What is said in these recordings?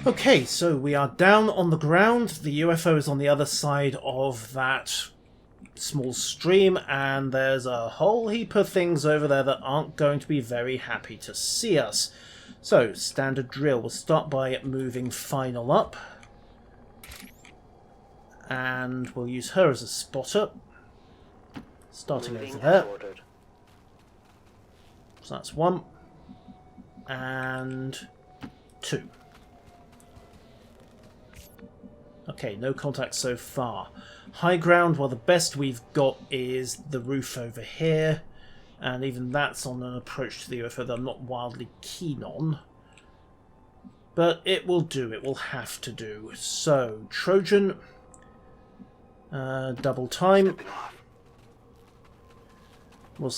Okay, so we are down on the ground. The UFO is on the other side of that small stream, and there's a whole heap of things over there that aren't going to be very happy to see us. So, standard drill. We'll start by moving Final up. And we'll use her as a spotter. Starting over there. So that's 1. And 2. Okay, no contact so far. High ground, well, the best we've got is the roof over here. And even that's on an approach to the UFO that I'm not wildly keen on. But it will do, it will have to do. So, Trojan, double time. We'll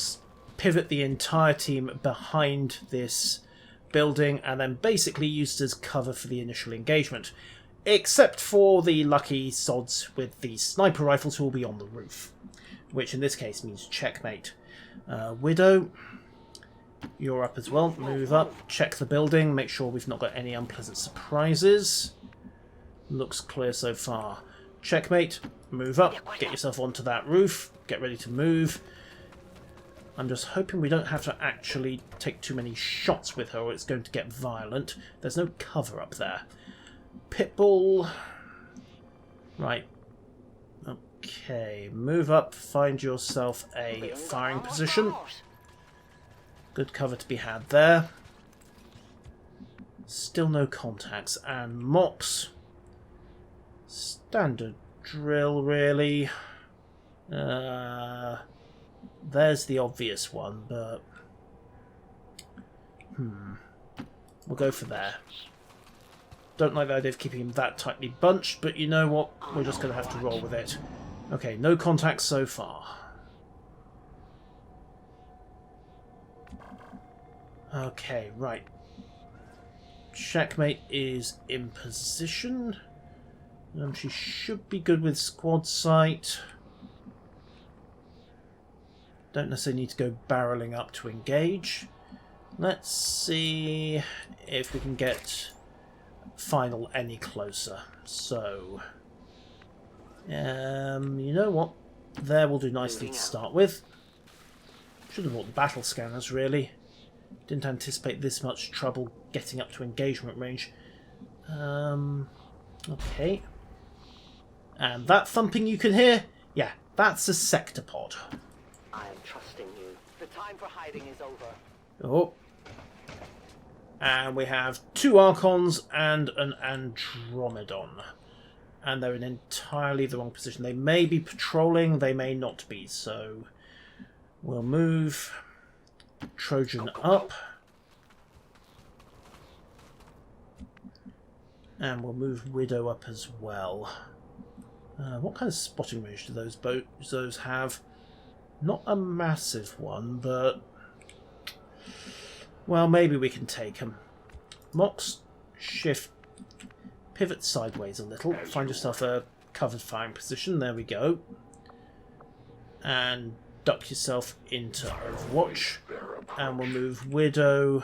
pivot the entire team behind this building and then basically use it as cover for the initial engagement. Except for the lucky sods with the sniper rifles who will be on the roof. Which in this case means checkmate. Widow, you're up as well. Move up, check the building, make sure we've not got any unpleasant surprises. Looks clear so far. Checkmate, move up, get yourself onto that roof, get ready to move. I'm just hoping we don't have to actually take too many shots with her or it's going to get violent. There's no cover up there. Pitbull. Right. Okay, move up, find yourself a firing position. Good cover to be had there. Still no contacts. And Mox. Standard drill, really. There's the obvious one, but... We'll go for there. Don't like the idea of keeping him that tightly bunched, but you know what? We're just going to have to roll with it. Okay, no contacts so far. Okay, right. Checkmate is in position. She should be good with squad sight. Don't necessarily need to go barreling up to engage. Let's see if we can get Final any closer. So, you know what? There will do nicely to start with. Should have bought the battle scanners, really. Didn't anticipate this much trouble getting up to engagement range. Okay. And that thumping you can hear? Yeah, that's a sectopod. I am trusting you. The time for hiding is over. Oh. And we have 2 Archons and an Andromedon. And they're in entirely the wrong position. They may be patrolling, they may not be. So we'll move Trojan up. And we'll move Widow up as well. What kind of spotting range do those have? Not a massive one, but... well, maybe we can take them. Mox, shift, pivot sideways a little. Find yourself a covered firing position. There we go. And duck yourself into Overwatch. And we'll move Widow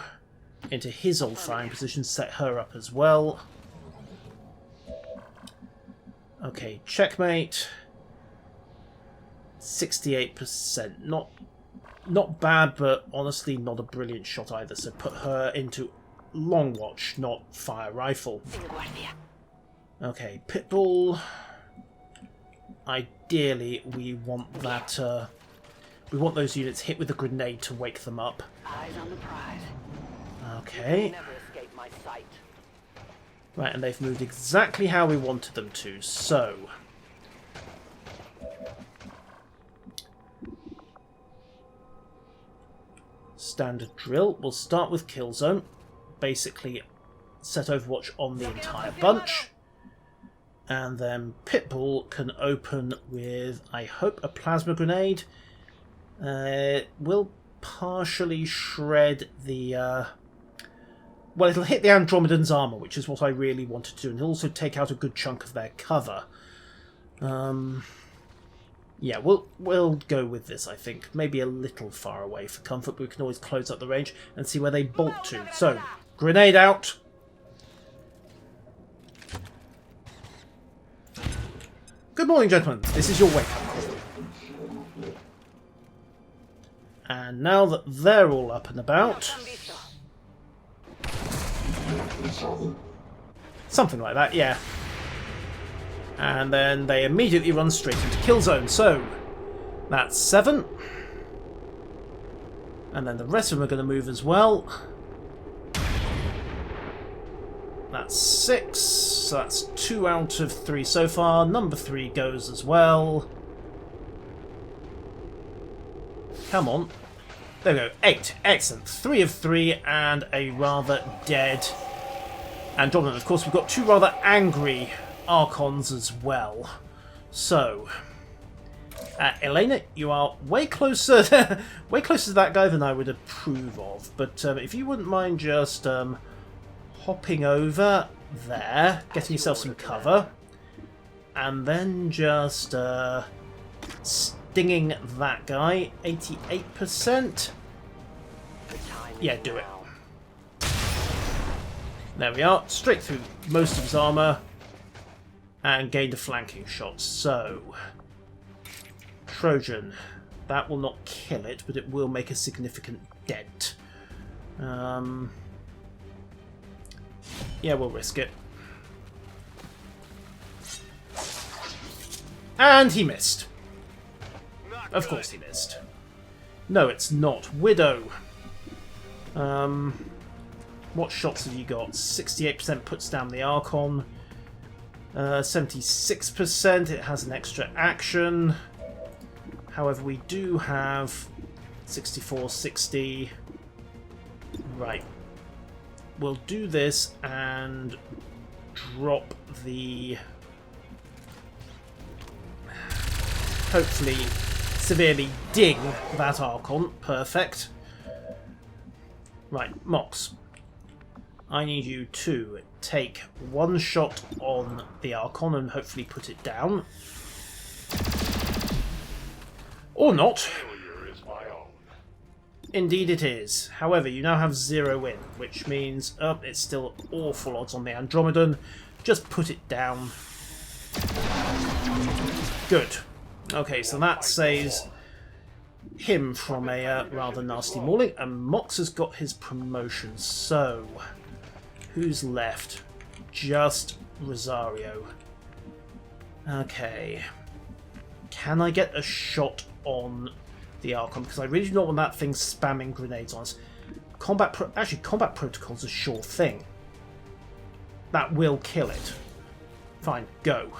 into his old firing position. Set her up as well. Okay, checkmate. 68%. Not bad, but honestly not a brilliant shot either. So put her into long watch, not fire rifle. Okay, Pitbull. Ideally, we want that. We want those units hit with a grenade to wake them up. Eyes on the prize. Okay. Never escape my sight. Right, and they've moved exactly how we wanted them to. So. Standard drill. We'll start with kill zone. Basically, set Overwatch on the entire bunch. And then Pitbull can open with, I hope, a plasma grenade. Will partially shred the... well, it'll hit the Andromedan's armour, which is what I really wanted to do. And it'll also take out a good chunk of their cover. Yeah, we'll go with this, I think. Maybe a little far away for comfort, but we can always close up the range and see where they bolt to. So, grenade out. Good morning, gentlemen. This is your wake-up call. And now that they're all up and about... Something like that, yeah. And then they immediately run straight into kill zone. So, that's 7. And then the rest of them are going to move as well. That's 6. So that's 2 out of 3 so far. Number 3 goes as well. Come on. There we go. 8. Excellent. 3 of 3 and a rather dead Andromeda. Of course, we've got 2 rather angry Archons as well. So, Elena, you are way closer, way closer to that guy than I would approve of. But if you wouldn't mind just hopping over there, getting yourself some cover, and then just stinging that guy. 88%. Yeah, do it. There we are. Straight through most of his armour. And gained a flanking shot. So, Trojan. That will not kill it, but it will make a significant dent. Yeah, we'll risk it. And he missed. Of course he missed. No, it's not. Widow. What shots have you got? 68% puts down the Archon. 76%. It has an extra action. However, we do have 64, 60. Right. We'll do this and drop the... hopefully severely ding that Archon. Perfect. Right, Mox. I need you to take 1 shot on the Archon and hopefully put it down. Or not. Indeed it is. However, you now have 0 in, which means it's still awful odds on the Andromedan. Just put it down. Good. Okay, so that saves him from a rather nasty mauling, and Mox has got his promotion. So, who's left? Just Rosario. Okay. Can I get a shot on the Archon? Because I really do not want that thing spamming grenades on us. Combat protocol's a sure thing. That will kill it. Fine, go.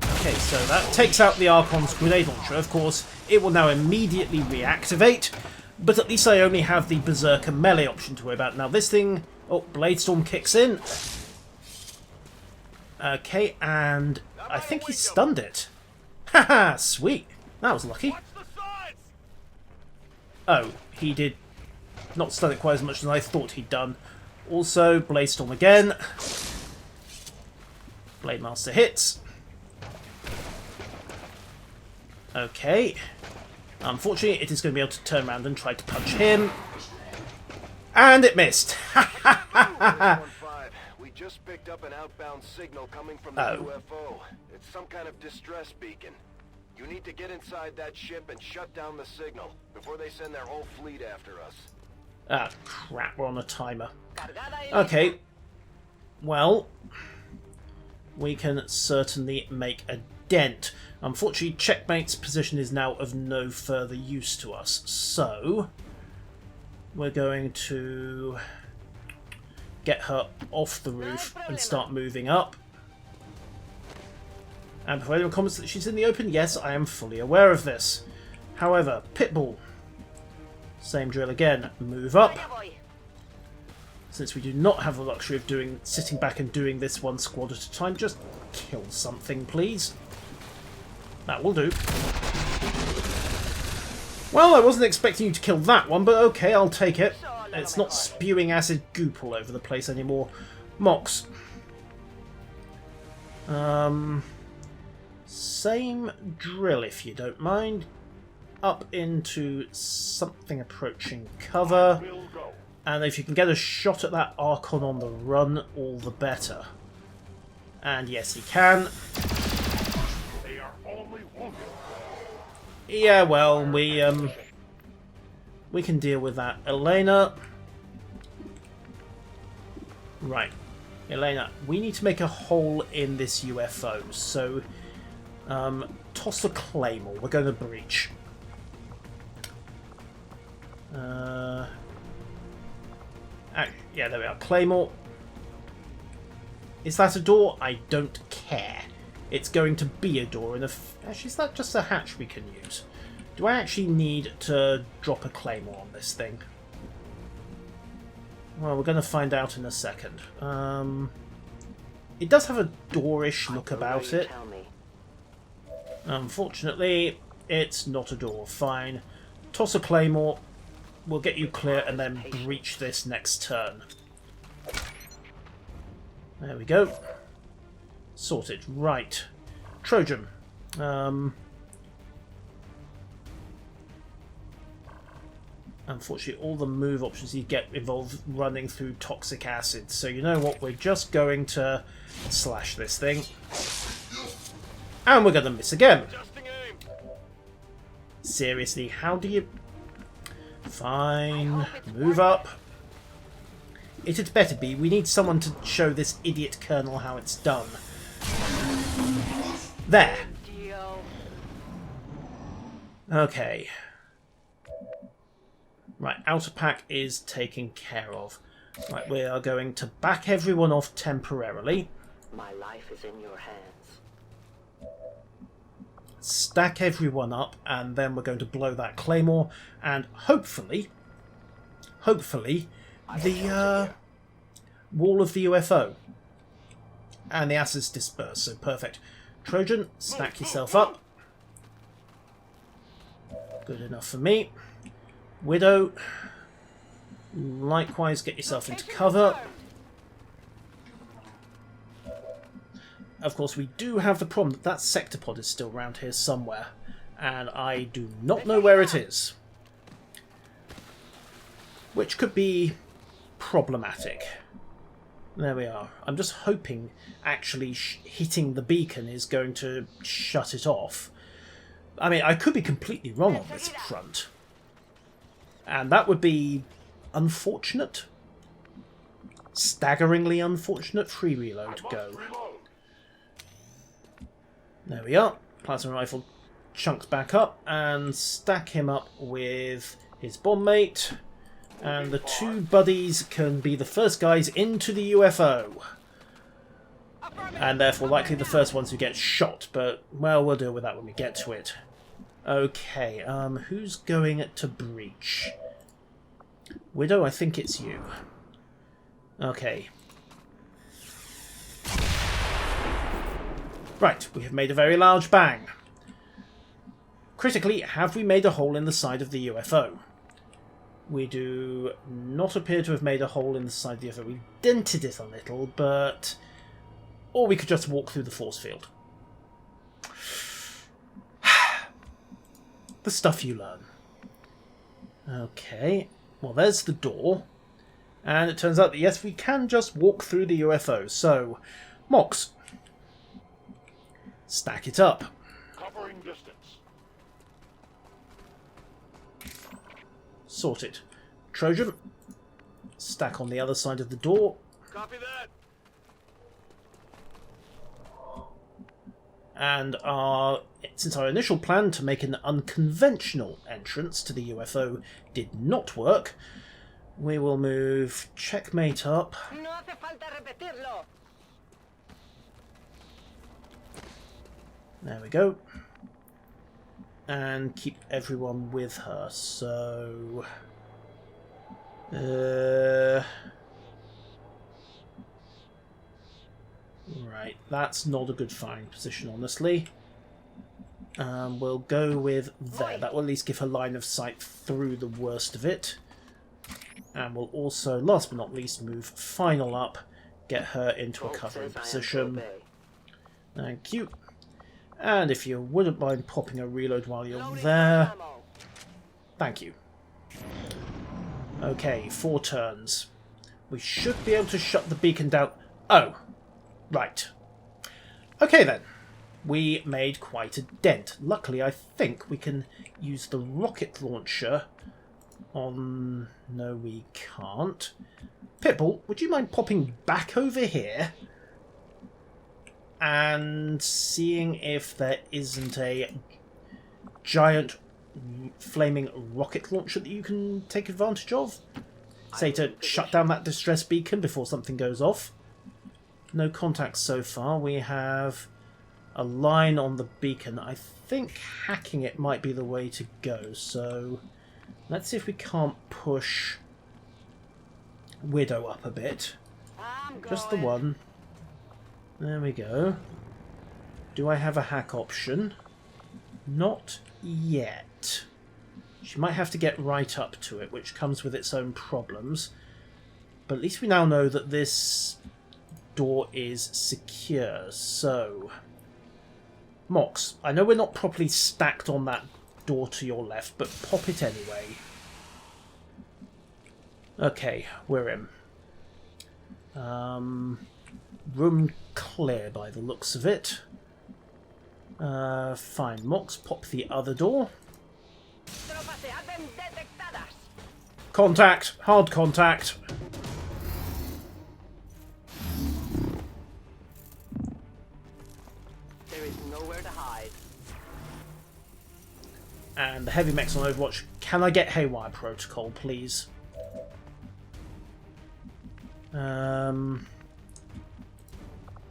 Okay, so that takes out the Archon's grenade launcher. Of course, it will now immediately reactivate, but at least I only have the Berserker melee option to worry about. Now this thing... oh, Bladestorm kicks in. Okay, and I think he stunned it. Haha, sweet. That was lucky. Oh, he did not stun it quite as much as I thought he'd done. Also, Bladestorm again. Blade Master hits. Okay. Unfortunately, it is going to be able to turn around and try to punch him. And it missed. We just picked up an outbound signal coming from the UFO. It's some kind of distress beacon. You need to get inside that ship and shut down the signal before they send their whole fleet after us. Ah, crap, we're on a timer. Okay. Well, we can certainly make a dent. Unfortunately, Checkmate's position is now of no further use to us, so we're going to get her off the roof and start moving up. And before anyone comments that she's in the open, yes, I am fully aware of this. However, Pitbull, same drill again, move up. Since we do not have the luxury of sitting back and doing this 1 squad at a time, just kill something, please. That will do. Well, I wasn't expecting you to kill that one, but okay, I'll take it. It's not spewing acid goop all over the place anymore. Mox. Same drill, if you don't mind. Up into something approaching cover. And if you can get a shot at that Archon on the run, all the better. And yes, he can. They are only wounded. Yeah, well, we can deal with that. Elena. Right. Elena, we need to make a hole in this UFO. So, toss a claymore. We're going to breach. Yeah, there we are. Claymore. Is that a door? I don't care. It's going to be a door. And actually, is that just a hatch we can use? Do I actually need to drop a claymore on this thing? Well, we're going to find out in a second. It does have a doorish look about it. Unfortunately, it's not a door. Fine. Toss a claymore. We'll get you clear and then breach this next turn. There we go. Sorted. Right. Trojan. Unfortunately, all the move options you get involve running through toxic acid. So you know what? We're just going to slash this thing. And we're going to miss again. Seriously, how do you... Fine. Move up. It had better be. We need someone to show this idiot colonel how it's done. There. Okay. Right, outer pack is taken care of. Right, we are going to back everyone off temporarily. My life is in your hands. Stack everyone up, and then we're going to blow that claymore, and hopefully, the wall of the UFO and the acids disperse. So perfect. Trojan, stack yourself up. Good enough for me. Widow, likewise, get yourself into cover. Of course, we do have the problem that that sectopod is still around here somewhere, and I do not know where it is. Which could be problematic. There we are. I'm just hoping actually hitting the beacon is going to shut it off. I mean, I could be completely wrong on this front. And that would be unfortunate. Staggeringly unfortunate. Free reload, go. There we are. Plasma rifle chunks back up and stack him up with his bomb mate. And the two buddies can be the first guys into the UFO. And therefore likely the first ones who get shot. But, well, we'll deal with that when we get to it. Okay, who's going to breach? Widow, I think it's you. Okay. Right, we have made a very large bang. Critically, have we made a hole in the side of the UFO? We do not appear to have made a hole in the side of the UFO. We dented it a little, but... Or we could just walk through the force field. The stuff you learn. Okay. Well, there's the door. And it turns out that, yes, we can just walk through the UFO. So, Mox. Stack it up. Covering distance. Sorted. Trojan. Stack on the other side of the door. Copy that. And since our initial plan to make an unconventional entrance to the UFO did not work, we will move checkmate up. No hace falta repetirlo. There we go. And keep everyone with her. So... Right, that's not a good firing position, honestly. We'll go with there. That will at least give her line of sight through the worst of it. And we'll also, last but not least, move Final up, get her into a covering position. Thank you. And if you wouldn't mind popping a reload while you're there. Thank you. Okay, 4 turns. We should be able to shut the beacon down. Oh, right. Okay then. We made quite a dent. Luckily, I think we can use the rocket launcher on... No, we can't. Pitbull, would you mind popping back over here and seeing if there isn't a giant flaming rocket launcher that you can take advantage of? Say to shut down that distress beacon before something goes off. No contacts so far. We have a line on the beacon. I think hacking it might be the way to go. So let's see if we can't push Widow up a bit. Just the one. There we go. Do I have a hack option? Not yet. She might have to get right up to it, which comes with its own problems. But at least we now know that this door is secure. So, Mox, I know we're not properly stacked on that door to your left, but pop it anyway. Okay, we're in. Room clear by the looks of it. Fine. Mox, pop the other door. Contact! Hard contact! There is nowhere to hide. And the heavy mechs on Overwatch. Can I get Haywire Protocol, please?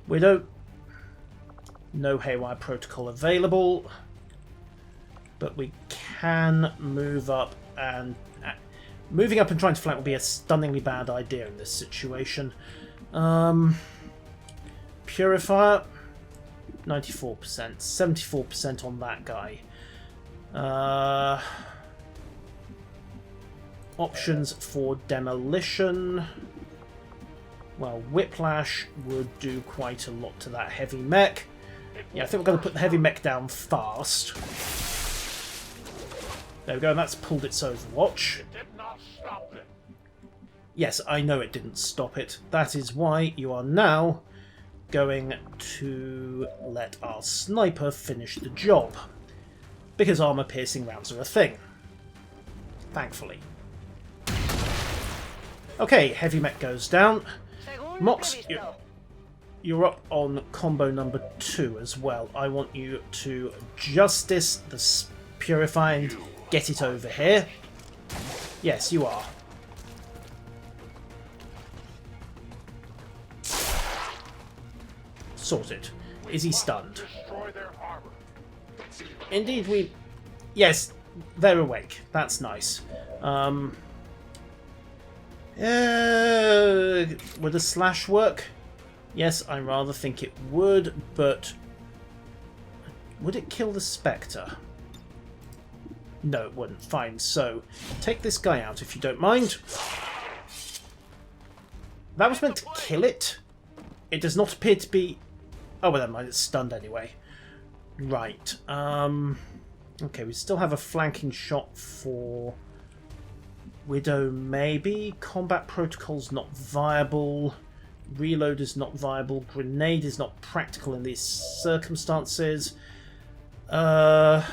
Widow. No Haywire Protocol available. But we can move up, and moving up and trying to flank would be a stunningly bad idea in this situation. Purifier, 94%, 74% on that guy. Options for demolition. Well, Whiplash would do quite a lot to that heavy mech. Yeah, I think we're going to put the heavy mech down fast. There we go, and that's pulled its Overwatch. It did not stop it. Yes, I know it didn't stop it. That is why you are now going to let our sniper finish the job. Because armor-piercing rounds are a thing. Thankfully. Okay, heavy mech goes down. Mox, you're up on combo number 2 as well. I want you to Justice the Purify and get it over here. Yes, you are. Sorted. Is he stunned? Destroy their armor. Indeed, we... Yes, they're awake. That's nice. Would a slash work? Yes, I rather think it would, but... Would it kill the Spectre? No, it wouldn't. Fine, so take this guy out if you don't mind. That was meant to kill it. It does not appear to be... Oh, well, never mind. It's stunned anyway. Right. Okay, we still have a flanking shot for Widow, maybe. Combat protocol's not viable. Reload is not viable. Grenade is not practical in these circumstances. Odds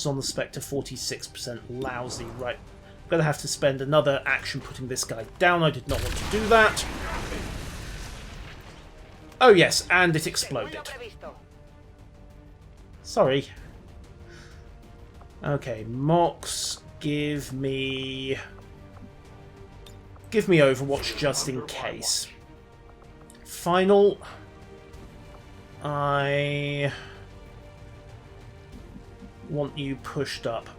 on the Spectre, 46%. Lousy. Right. I'm going to have to spend another action putting this guy down. I did not want to do that. Oh yes, and it exploded. Sorry. Okay, Mox, give me Overwatch just in case. Final. I want you pushed up.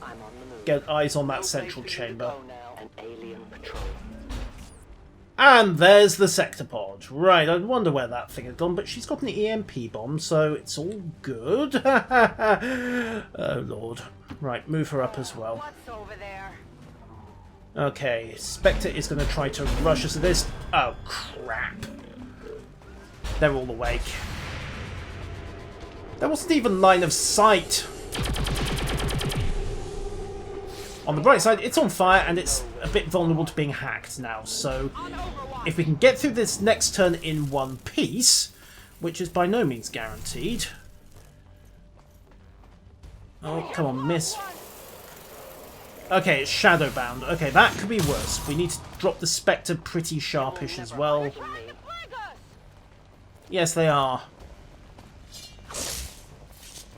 I'm on the move. Get eyes on that central chamber. An alien patrol. And there's the sector pod. Right, I wonder where that thing had gone, but she's got an EMP bomb, so it's all good. Oh, Lord. Right, move her up as well. What's over there? Okay, Spectre is going to try to rush us to this. Oh, crap. They're all awake. There wasn't even line of sight. On the bright side, it's on fire and it's a bit vulnerable to being hacked now. So if we can get through this next turn in one piece, which is by no means guaranteed. Oh, come on, miss. Okay, it's shadowbound. Okay, that could be worse. We need to drop the Spectre pretty sharpish as well. Yes, they are.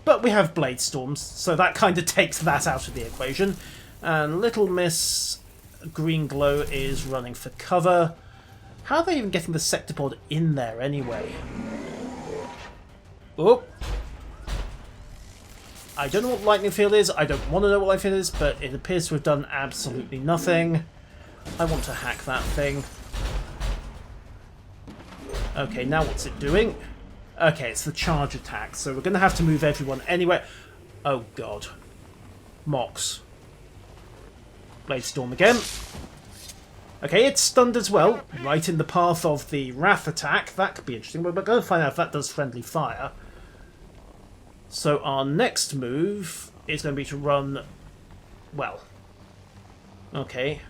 But we have Blade Storms, so that kind of takes that out of the equation. And Little Miss Green Glow is running for cover. How are they even getting the Sectopod in there anyway? Oh! I don't know what Lightning Field is, I don't want to know what Lightning Field is, but it appears to have done absolutely nothing. I want to hack that thing. Okay, now what's it doing? Okay, it's the charge attack, so we're going to have to move everyone anywhere. Oh god. Mox. Blade Storm again. Okay, it's stunned as well, right in the path of the Wrath attack. That could be interesting. We're going to find out if that does friendly fire. So our next move is going to be to run... well. Okay.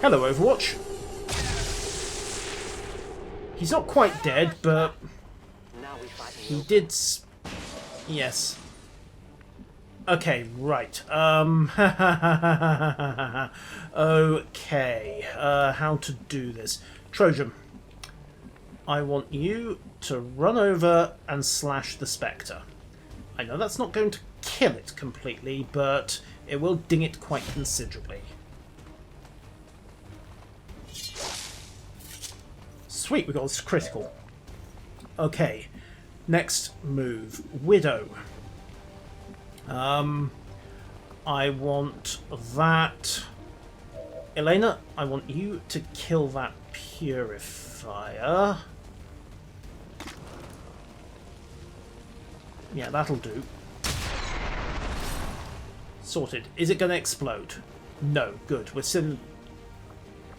Hello, Overwatch. He's not quite dead, but he did... yes. Okay, right. Okay. How to do this. Trojan, I want you to run over and slash the Spectre. I know that's not going to kill it completely, but it will ding it quite considerably. Sweet, we got this critical. Okay, next move. Widow. I want that. Elena, I want you to kill that Purifier. Yeah, that'll do. Sorted. Is it going to explode? No. Good. We're still in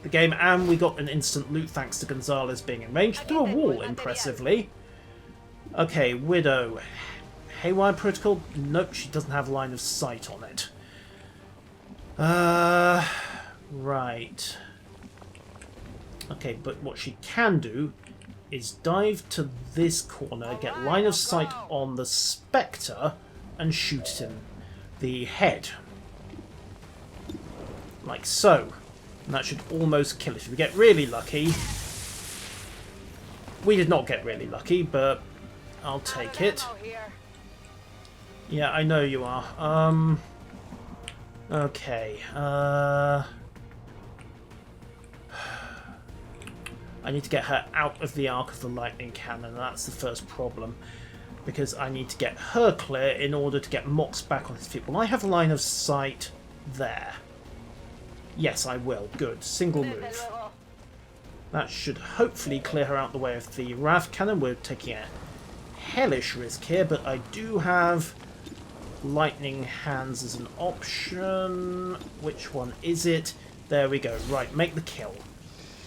the game, and we got an instant loot thanks to Gonzalez being in range through a wall, impressively. Okay, Widow. Haywire Protocol? Nope, she doesn't have line of sight on it. Right. Okay, but what she can do is dive to this corner, get line of sight on the Spectre, and shoot it in the head. Like so. And that should almost kill it. If we get really lucky... we did not get really lucky, but I'll take it. Yeah, I know you are. Okay. I need to get her out of the arc of the lightning cannon. That's the first problem. Because I need to get her clear in order to get Mox back on his feet. Will I have a line of sight there? Yes, I will. Good. Single move. That should hopefully clear her out the way of the Wrath Cannon. We're taking a hellish risk here, but I do have Lightning Hands as an option. Which one is it? There we go. Right, make the kill.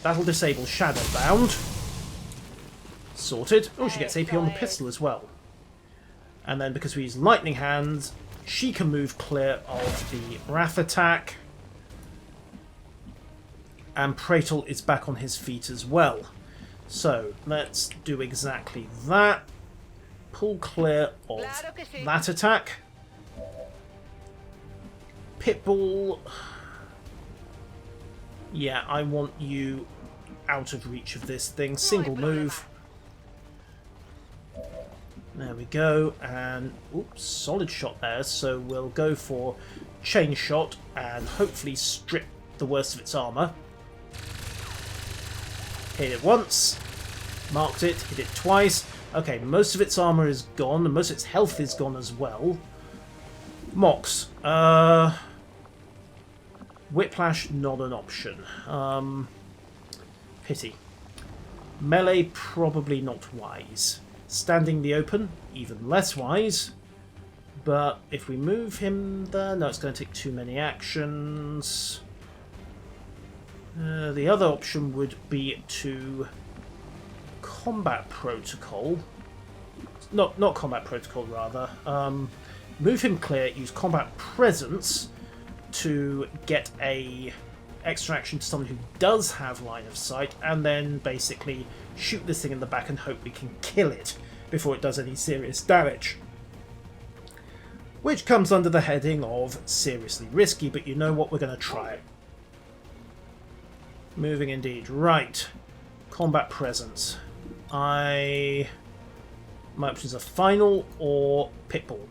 That'll disable Shadowbound. Sorted. Oh, she gets AP on the pistol as well. And then because we use Lightning Hands, she can move clear of the Wrath attack. And Praetor is back on his feet as well. So, let's do exactly that. Pull clear of that attack. Pitbull. Yeah, I want you out of reach of this thing. Single move. There we go. And, oops, solid shot there. So we'll go for chain shot and hopefully strip the worst of its armour. Hit it once. Marked it. Hit it twice. Okay, most of its armour is gone. And most of its health is gone as well. Mox. Whiplash, not an option. Pity. Melee, probably not wise. Standing the open, even less wise. But if we move him there... no, it's going to take too many actions. The other option would be to... combat protocol. Not combat protocol, rather. move him clear, use combat presence to get a extraction to someone who does have line of sight, and then basically shoot this thing in the back and hope we can kill it before it does any serious damage. Which comes under the heading of seriously risky, but you know what, we're going to try it. Moving indeed. Right. Combat presence. My options are final or Pitbull.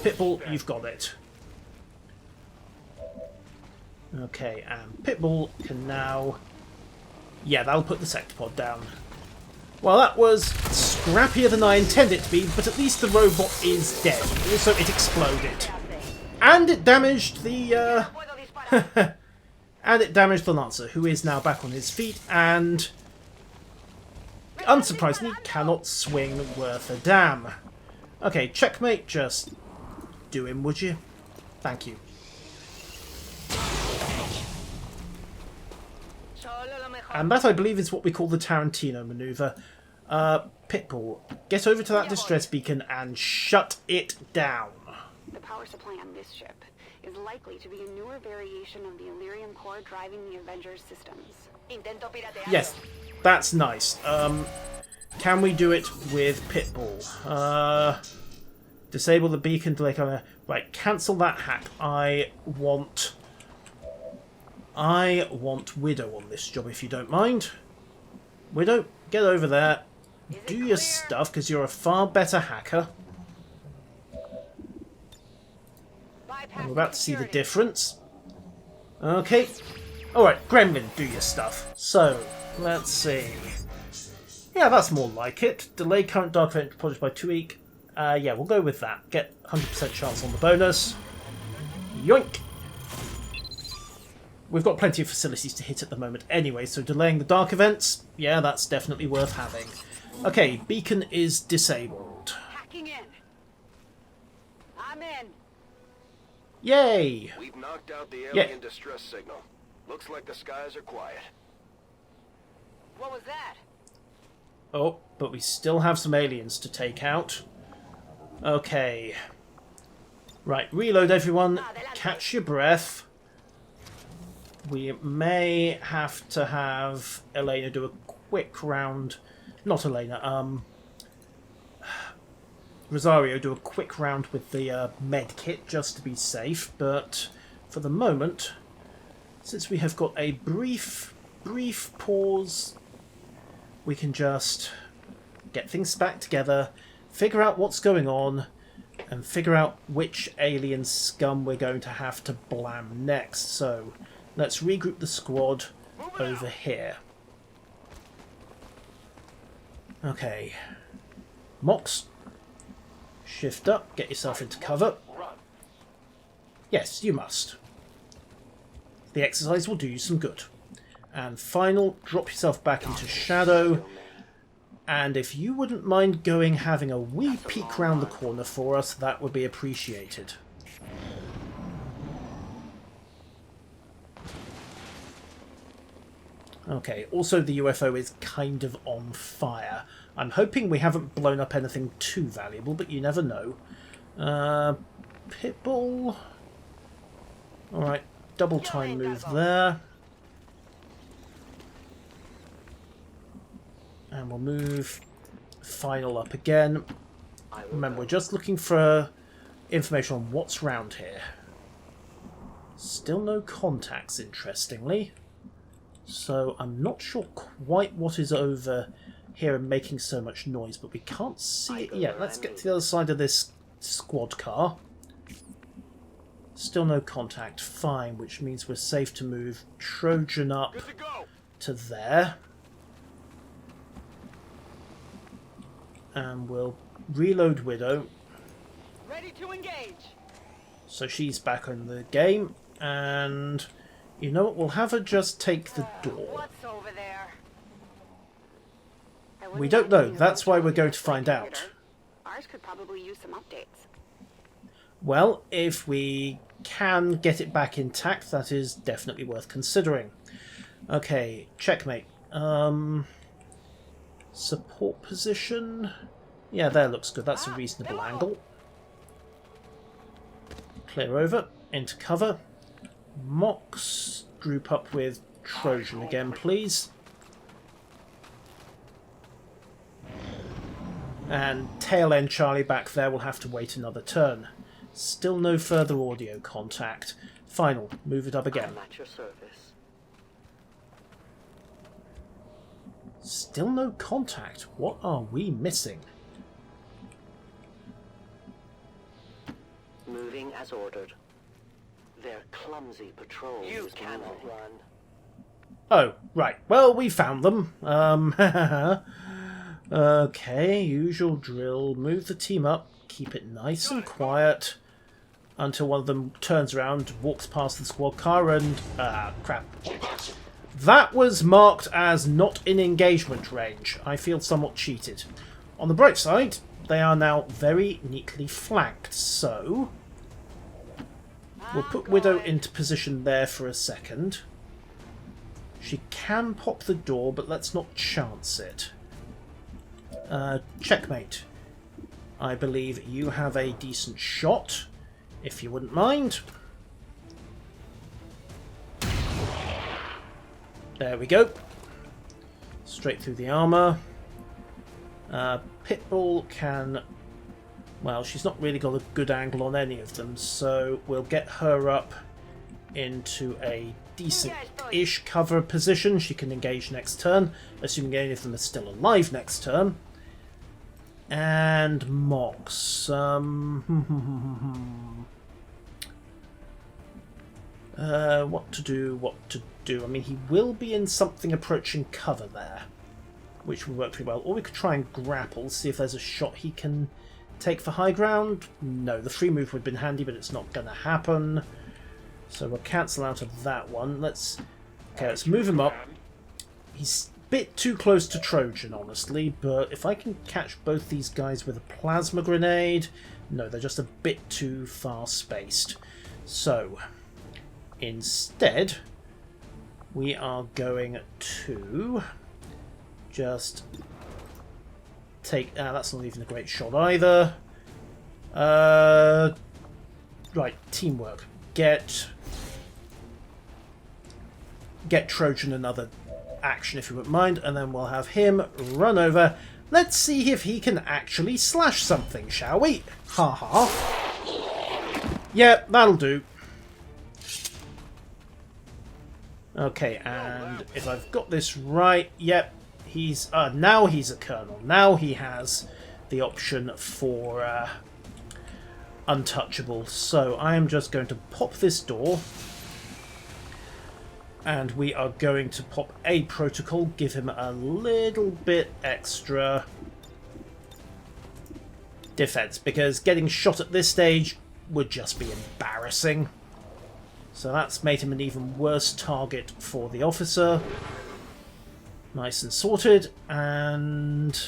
Pitbull, you've got it. Okay, and Pitbull can now... Yeah, that'll put the sectopod down. Well, that was scrappier than I intended it to be, but at least the robot is dead. Also, it exploded. And it damaged the... and it damaged the Lancer, who is now back on his feet, and... unsurprisingly, cannot swing worth a damn. Okay, checkmate, just do him, would you? Thank you. And that, I believe, is what we call the Tarantino maneuver. Pitbull, get over to that distress beacon and shut it down. The power supply on this ship is likely to be a newer variation of the Illyrium core driving the Avengers systems. Yes, that's nice. Can we do it with Pitbull? Disable the beacon delay camera. Right, cancel that hack. I want Widow on this job, if you don't mind. Widow, get over there. Do your stuff, because you're a far better hacker. And we're about to see the difference. Okay. Alright, Gremlin, do your stuff. So, let's see. Yeah, that's more like it. Delay current dark event project by 2 weeks. Yeah, we'll go with that. Get 100% chance on the bonus. Yoink! We've got plenty of facilities to hit at the moment anyway, so delaying the dark events, yeah, that's definitely worth having. Okay, beacon is disabled. Hacking in. I'm in. Yay! We've knocked out the alien distress signal. Looks like the skies are quiet. What was that? Oh, but we still have some aliens to take out. Okay. Right, reload everyone. Catch your breath. We may have to have Elena do a quick round... Not Elena, Rosario do a quick round with the med kit just to be safe, but for the moment, since we have got a brief pause, we can just get things back together, figure out what's going on, and figure out which alien scum we're going to have to blam next. So let's regroup the squad over here. Okay. Mox, shift up, get yourself into cover. Yes, you must. The exercise will do you some good. And final, drop yourself back into shadow. And if you wouldn't mind having a wee peek round the corner for us, that would be appreciated. Okay, also the UFO is kind of on fire. I'm hoping we haven't blown up anything too valuable, but you never know. Pitbull. Alright, double time move there. And we'll move final up again. Remember, we're just looking for information on what's round here. Still no contacts, interestingly. So I'm not sure quite what is over here and making so much noise, but we can't see it yet. Let's get to the other side of this squad car. Still no contact. Fine, which means we're safe to move Trojan up to there. And we'll reload Widow. Ready to engage. So she's back in the game, and you know what? We'll have her just take the door. What's over there? We don't know. That's why we're going to find out. Ours could probably use some updates. Well, if we can get it back intact, that is definitely worth considering. Okay, checkmate. Support position. Yeah, there looks good. That's a reasonable angle. Clear over, into cover. Mox, group up with Trojan again, please. And tail end Charlie back there will have to wait another turn. Still no further audio contact. Final, move it up again. I'm at your service. Still no contact. What are we missing? Moving as ordered. Their clumsy patrol. You cannot run. Oh, right. Well, we found them. Okay, usual drill. Move the team up. Keep it nice and quiet until one of them turns around, walks past the squad car and... crap. That was marked as not in engagement range. I feel somewhat cheated. On the bright side, they are now very neatly flanked, so... we'll put Widow into position there for a second. She can pop the door, but let's not chance it. Checkmate. I believe you have a decent shot, if you wouldn't mind. There we go. Straight through the armour. Pitbull can... well, she's not really got a good angle on any of them, so we'll get her up into a decent-ish cover position. She can engage next turn, assuming any of them are still alive next turn. And Mox. What to do. I mean, he will be in something approaching cover there, which will work pretty well. Or we could try and grapple, see if there's a shot he can take for high ground. No, the free move would have been handy, but it's not going to happen. So we'll cancel out of that one. Let's move him up. He's a bit too close to Trojan, honestly, but if I can catch both these guys with a plasma grenade... no, they're just a bit too far spaced. So, instead, we are going to just take... that's not even a great shot either. Right, teamwork. Get Trojan another action if you wouldn't mind, and then we'll have him run over. Let's see if he can actually slash something, shall we? Ha ha. Yeah, that'll do. Okay, and if I've got this right, yep, he's now he's a colonel. Now he has the option for untouchable. So I am just going to pop this door, and we are going to pop a protocol, give him a little bit extra defense, because getting shot at this stage would just be embarrassing. So that's made him an even worse target for the officer. Nice and sorted, and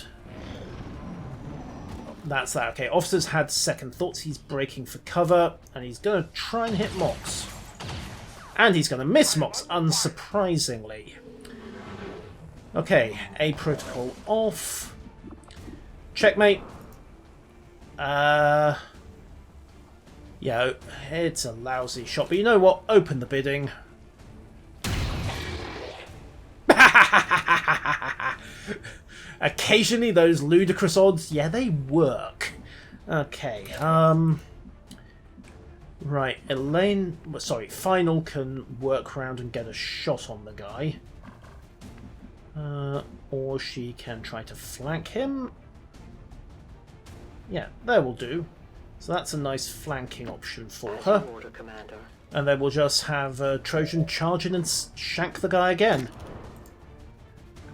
that's that. Okay, officer's had second thoughts. He's breaking for cover, and he's going to try and hit Mox. And he's going to miss Mox, unsurprisingly. Okay, A protocol off. Checkmate. Yeah, it's a lousy shot, but you know what? Open the bidding. Occasionally those ludicrous odds, yeah, they work. Okay, right, Elaine... sorry, Final can work around and get a shot on the guy. Or she can try to flank him. Yeah, there will do. So that's a nice flanking option for her. Order, Commander. And then we'll just have Trojan charge in and shank the guy again.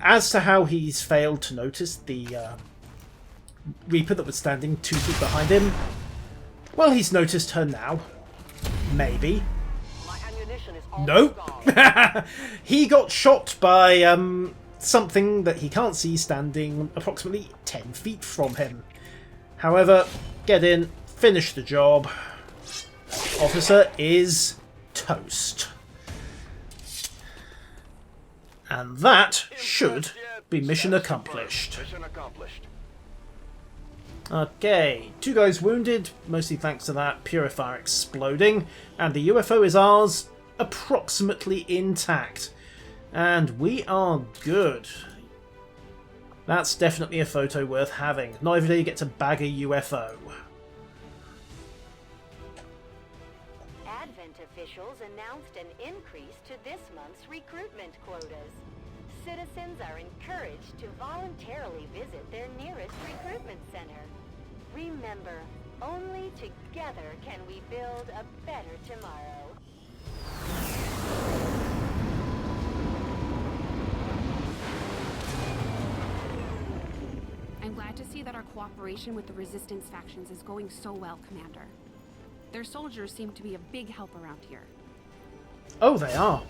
As to how he's failed to notice the Reaper that was standing 2 feet behind him, well, he's noticed her now. Maybe. My ammunition is Nope. He got shot by something that he can't see standing approximately 10 feet from him. However, get in, finish the job. Officer is toast. And that should be mission accomplished. Mission accomplished. Okay, 2 guys wounded, mostly thanks to that purifier exploding, and the UFO is ours, approximately intact. And we are good. That's definitely a photo worth having. Not every day you get to bag a UFO. Advent officials announced an increase to this month's recruitment quotas. Citizens are encouraged to voluntarily visit their nearest recruitment center. Remember, only together can we build a better tomorrow. I'm glad to see that our cooperation with the Resistance factions is going so well, Commander. Their soldiers seem to be a big help around here. Oh, they are.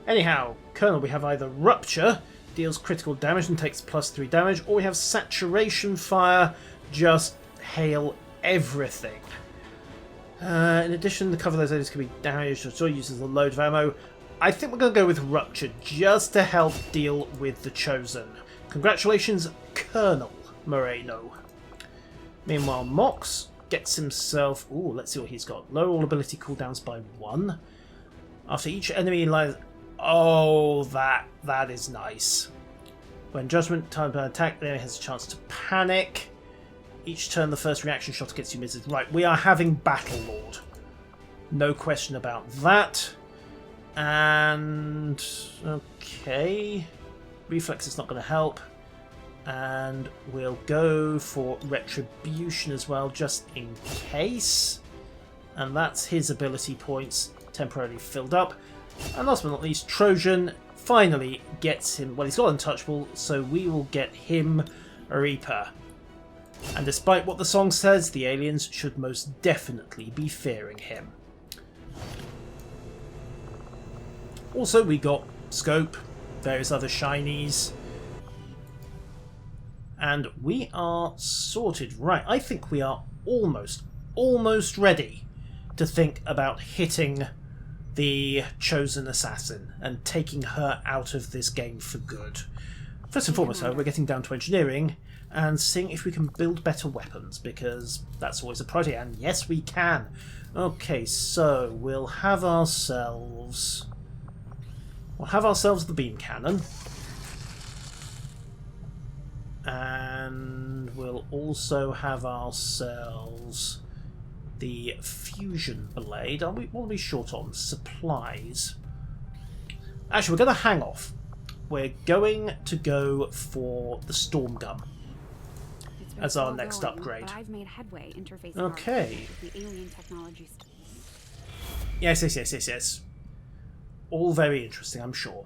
Anyhow, Colonel, we have either Rupture, deals critical damage and takes +3 damage, or we have Saturation Fire, just hail everything. In addition, the cover of those areas can be damaged or still uses a load of ammo. I think we're going to go with Rupture, just to help deal with the Chosen. Congratulations, Colonel Moreno. Meanwhile, Mox gets himself... Ooh, let's see what he's got. Lower all ability cooldowns by 1. After each enemy lies... Oh, that is nice. When Judgment time to attack, the enemy has a chance to panic. Each turn, the first reaction shot against you misses. Right, we are having Battle Lord. No question about that. And... okay. Reflex is not going to help. And we'll go for Retribution as well, just in case. And that's his ability points temporarily filled up. And last but not least, Trojan finally gets him... Well, he's got Untouchable, so we will get him a Reaper. And despite what the song says, the aliens should most definitely be fearing him. Also, we got Scope, various other shinies. And we are sorted. Right, I think we are almost ready to think about hitting the Chosen Assassin and taking her out of this game for good. First and foremost, though, we're getting down to engineering and seeing if we can build better weapons, because that's always a priority, and yes, we can. Okay, so we'll have ourselves... the beam cannon. And we'll also have ourselves the fusion blade. What are we short on? Supplies. Actually, we're going to hang off. We're going to go for the storm gun as our next upgrade. But I've made headway interfacing okay. with the alien technologies. Yes. All very interesting, I'm sure.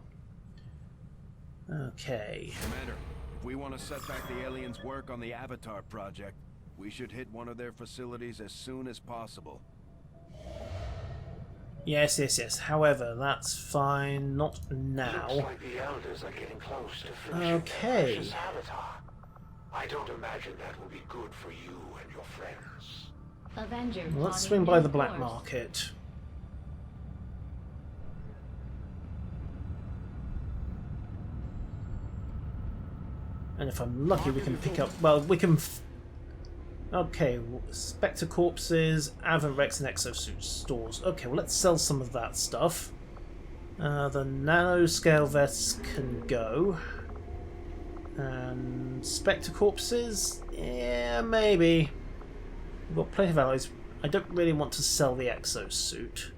Okay. Commander, if we want to set back the aliens' work on the Avatar project, we should hit one of their facilities as soon as possible. Yes. However, that's fine. Not now. Looks like the elders are getting close to finishing Okay. their precious avatar. I don't imagine that will be good for you and your friends. Avenger Well, let's plotting swing by in the black force. market. And if I'm lucky, we can pick up... Well, we can... Okay, Spectre Corpses, Avanrex and Exosuit stores. Okay, well, let's sell some of that stuff. The nanoscale vests can go. And Spectre Corpses? Yeah, maybe. We've got plenty of alloys. I don't really want to sell the Exosuit.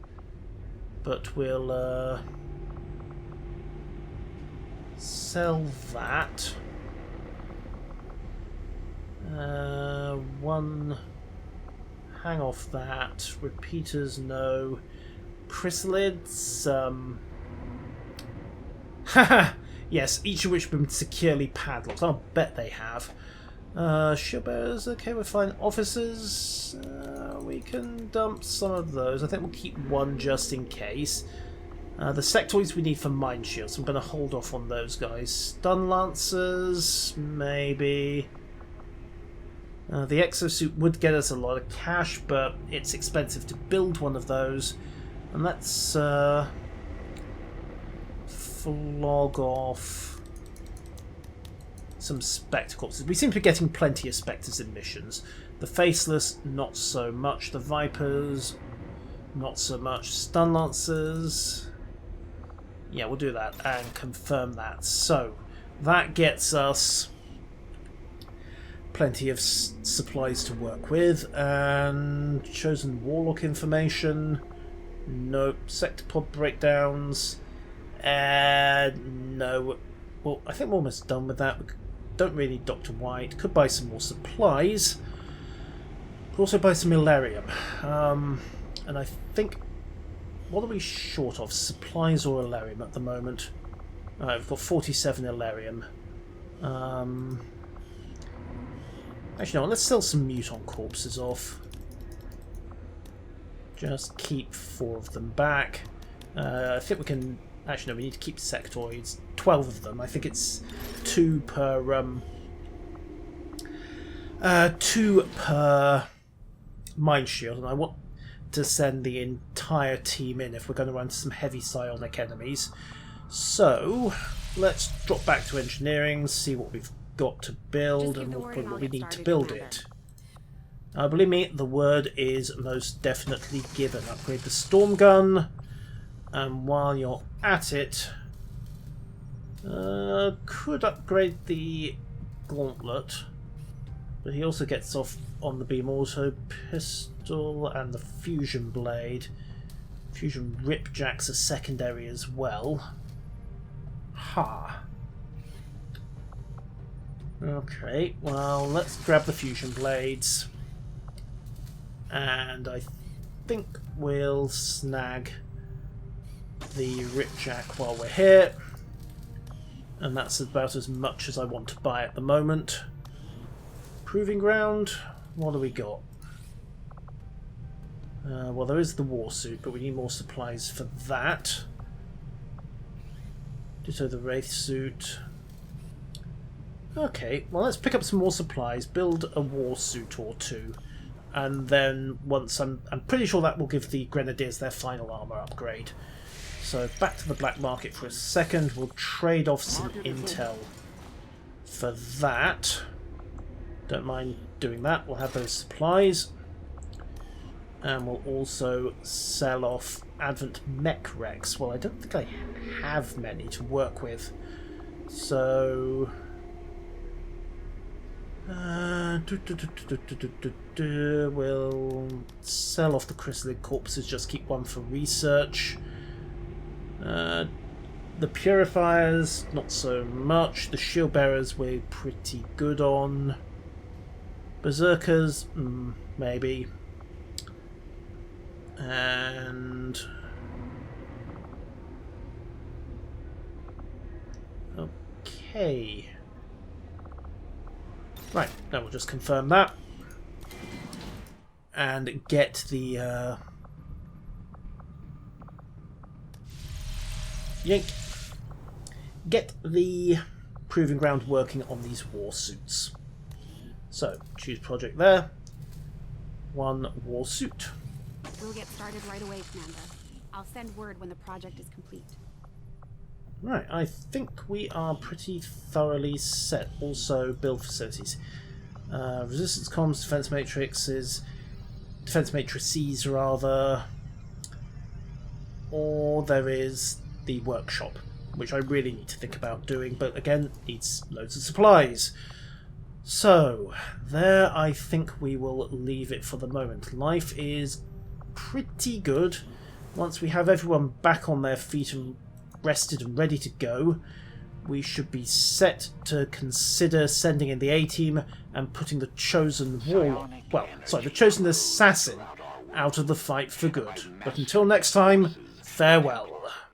But we'll sell that. One, hang off that. Repeaters, no. Chrysalids, haha! Yes, each of which have been securely padlocked. I'll bet they have. Ship bearers, okay, we're fine. Officers, we can dump some of those. I think we'll keep one just in case. The sectoids we need for mine shields, so I'm going to hold off on those guys. Stun lancers, maybe. The exosuit would get us a lot of cash, but it's expensive to build one of those. And let's flog off some Spectre corpses. We seem to be getting plenty of Spectres in missions. The Faceless, not so much. The Vipers, not so much. Stun Lancers, yeah, we'll do that and confirm that. So that gets us plenty of supplies to work with. And Chosen Warlock information. Nope. Sector pod breakdowns. No. Well, I think we're almost done with that. We don't really need Dr. White. Could buy some more supplies. Could also buy some Illyrium. And I think... What are we short of? Supplies or Illyrium at the moment? We've got 47 Illyrium. Actually, no, let's sell some Muton corpses off. Just keep 4 of them back. I think we can... Actually, no, we need to keep sectoids. 12 of them. I think it's 2 per... 2 per Mind Shield, and I want to send the entire team in if we're going to run some heavy psionic enemies. So, let's drop back to engineering, see what we've got to build, and we'll put what we need to build it. Believe me, the word is most definitely given. Upgrade the storm gun, and while you're at it, could upgrade the gauntlet, but he also gets off on the beam auto pistol and the fusion blade. Fusion ripjack's a secondary as well. Ha. Okay, well, let's grab the fusion blades. And I think we'll snag the ripjack while we're here. And that's about as much as I want to buy at the moment. Proving ground, what do we got? Well, there is the war suit, but we need more supplies for that. Ditto the wraith suit. Okay, well, let's pick up some more supplies, build a war suit or 2, and then once I'm pretty sure that will give the grenadiers their final armor upgrade. So back to the black market for a second. We'll trade off some intel for that. Don't mind doing that. We'll have those supplies. And we'll also sell off Advent Mech Rex. Well, I don't think I have many to work with. So... we'll sell off the chrysalid corpses, just keep 1 for research. The purifiers, not so much. The shield bearers we're pretty good on. Berserkers, maybe. And... okay. Right, now we'll just confirm that. And get the... yank. Get the proving ground working on these war suits. So, choose project there. 1 war suit. We'll get started right away, Commander. I'll send word when the project is complete. Right, I think we are pretty thoroughly set. Also, build facilities. Resistance comms, defense matrices rather. Or there is the workshop, which I really need to think about doing, but again, needs loads of supplies. So, there I think we will leave it for the moment. Life is pretty good. Once we have everyone back on their feet and rested and ready to go, we should be set to consider sending in the A-team and putting the Chosen the Chosen Assassin out of the fight for good. But until next time, farewell.